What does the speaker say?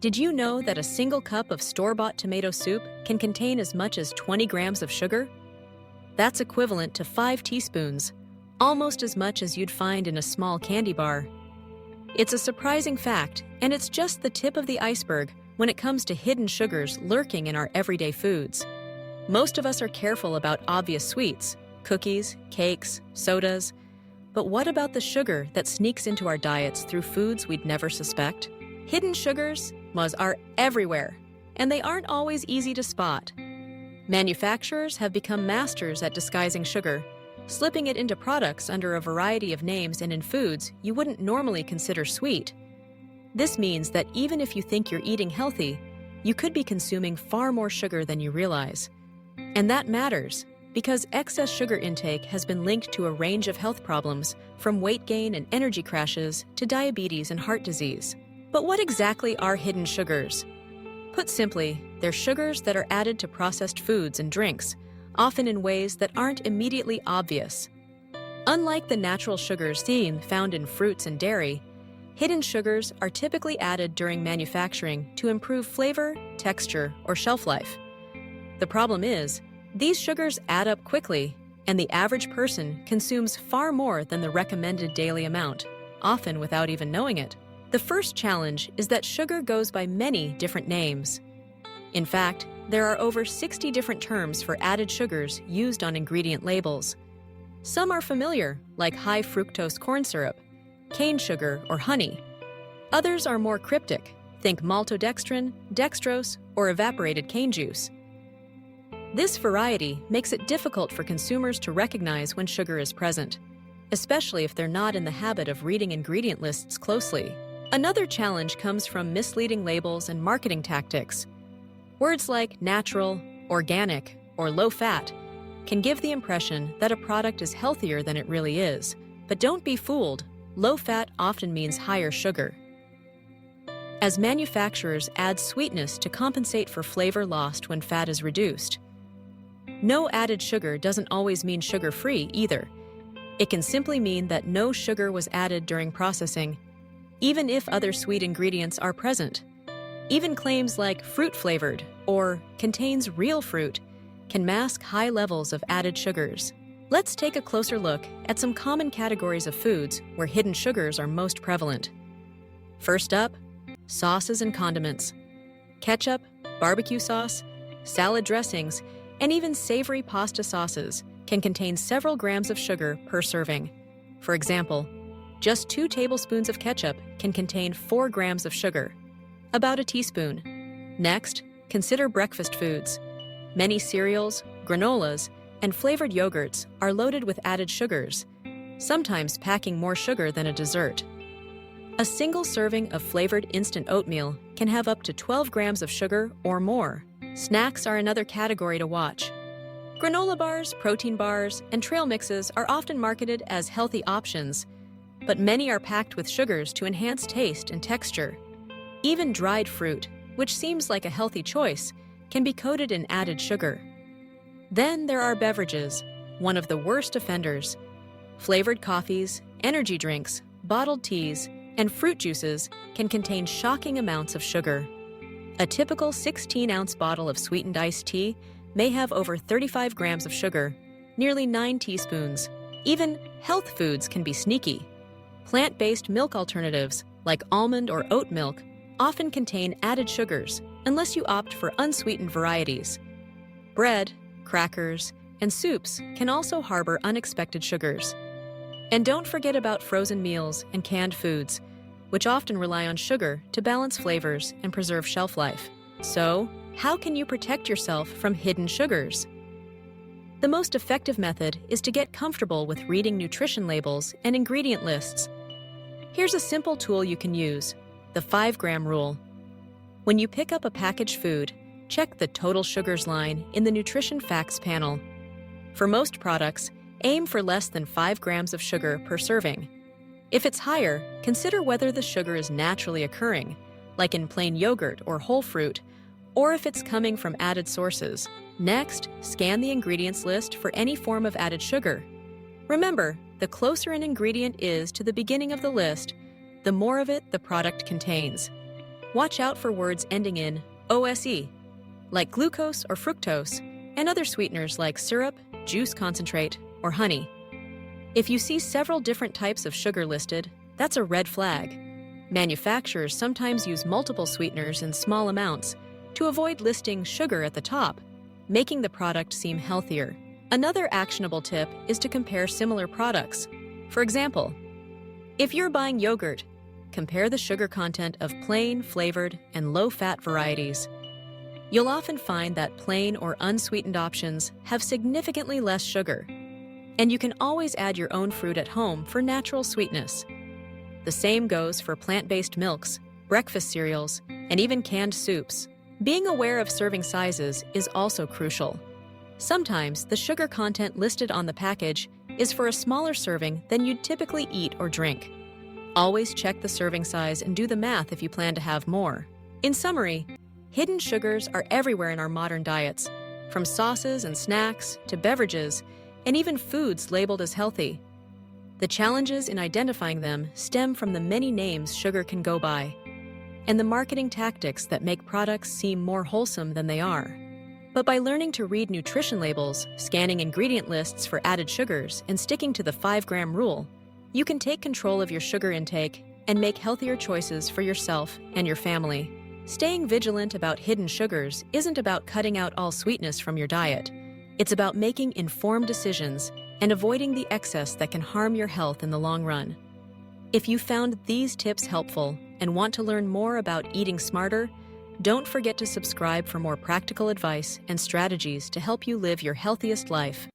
Did you know that a single cup of store-bought tomato soup can contain as much as 20 grams of sugar? That's equivalent to 5 teaspoons, almost as much as you'd find in a small candy bar. It's a surprising fact, and it's just the tip of the iceberg when it comes to hidden sugars lurking in our everyday foods. Most of us are careful about obvious sweets, cookies, cakes, sodas. But what about the sugar that sneaks into our diets through foods we'd never suspect? Hidden sugars are everywhere, and they aren't always easy to spot. Manufacturers have become masters at disguising sugar, slipping it into products under a variety of names and in foods you wouldn't normally consider sweet. This means that even if you think you're eating healthy, you could be consuming far more sugar than you realize. And that matters, because excess sugar intake has been linked to a range of health problems, from weight gain and energy crashes to diabetes and heart disease. But what exactly are hidden sugars? Put simply, they're sugars that are added to processed foods and drinks, often in ways that aren't immediately obvious. Unlike the natural sugars found in fruits and dairy, hidden sugars are typically added during manufacturing to improve flavor, texture, or shelf life. The problem is, these sugars add up quickly, and the average person consumes far more than the recommended daily amount, often without even knowing it. The first challenge is that sugar goes by many different names. In fact, there are over 60 different terms for added sugars used on ingredient labels. Some are familiar, like high fructose corn syrup, cane sugar, or honey. Others are more cryptic, think maltodextrin, dextrose, or evaporated cane juice. This variety makes it difficult for consumers to recognize when sugar is present, especially if they're not in the habit of reading ingredient lists closely. Another challenge comes from misleading labels and marketing tactics. Words like natural, organic, or low-fat can give the impression that a product is healthier than it really is. But don't be fooled, low-fat often means higher sugar. As manufacturers add sweetness to compensate for flavor lost when fat is reduced. No added sugar doesn't always mean sugar-free either. It can simply mean that no sugar was added during processing, even if other sweet ingredients are present. Even claims like fruit-flavored or contains real fruit can mask high levels of added sugars. Let's take a closer look at some common categories of foods where hidden sugars are most prevalent. First up, sauces and condiments. Ketchup, barbecue sauce, salad dressings, and even savory pasta sauces can contain several grams of sugar per serving. For example, just 2 tablespoons of ketchup can contain 4 grams of sugar, about a teaspoon. Next, consider breakfast foods. Many cereals, granolas, and flavored yogurts are loaded with added sugars, sometimes packing more sugar than a dessert. A single serving of flavored instant oatmeal can have up to 12 grams of sugar or more. Snacks are another category to watch. Granola bars, protein bars, and trail mixes are often marketed as healthy options, but many are packed with sugars to enhance taste and texture. Even dried fruit, which seems like a healthy choice, can be coated in added sugar. Then there are beverages, one of the worst offenders. Flavored coffees, energy drinks, bottled teas, and fruit juices can contain shocking amounts of sugar. A typical 16-ounce bottle of sweetened iced tea may have over 35 grams of sugar, nearly 9 teaspoons. Even health foods can be sneaky. Plant-based milk alternatives, like almond or oat milk, often contain added sugars, unless you opt for unsweetened varieties. Bread, crackers, and soups can also harbor unexpected sugars. And don't forget about frozen meals and canned foods, which often rely on sugar to balance flavors and preserve shelf life. So, how can you protect yourself from hidden sugars? The most effective method is to get comfortable with reading nutrition labels and ingredient lists. Here's a simple tool you can use, the 5-gram rule. When you pick up a packaged food, check the total sugars line in the nutrition facts panel. For most products, aim for less than 5 grams of sugar per serving. If it's higher, consider whether the sugar is naturally occurring, like in plain yogurt or whole fruit, or if it's coming from added sources. Next, scan the ingredients list for any form of added sugar. Remember, the closer an ingredient is to the beginning of the list, the more of it the product contains. watch out for words ending in OSE, like glucose or fructose, and other sweeteners like syrup, juice concentrate, or honey. If you see several different types of sugar listed, that's a red flag. Manufacturers sometimes use multiple sweeteners in small amounts to avoid listing sugar at the top, making the product seem healthier. Another actionable tip is to compare similar products. For example, if you're buying yogurt, compare the sugar content of plain, flavored, and low-fat varieties. You'll often find that plain or unsweetened options have significantly less sugar, and you can always add your own fruit at home for natural sweetness. The same goes for plant-based milks, breakfast cereals, and even canned soups. Being aware of serving sizes is also crucial. Sometimes the sugar content listed on the package is for a smaller serving than you'd typically eat or drink. Always check the serving size and do the math if you plan to have more. In summary, hidden sugars are everywhere in our modern diets, from sauces and snacks to beverages, and even foods labeled as healthy. The challenges in identifying them stem from the many names sugar can go by, and the marketing tactics that make products seem more wholesome than they are. But by learning to read nutrition labels, scanning ingredient lists for added sugars, and sticking to the 5-gram rule, you can take control of your sugar intake and make healthier choices for yourself and your family. Staying vigilant about hidden sugars isn't about cutting out all sweetness from your diet. It's about making informed decisions and avoiding the excess that can harm your health in the long run. If you found these tips helpful and want to learn more about eating smarter, don't forget to subscribe for more practical advice and strategies to help you live your healthiest life.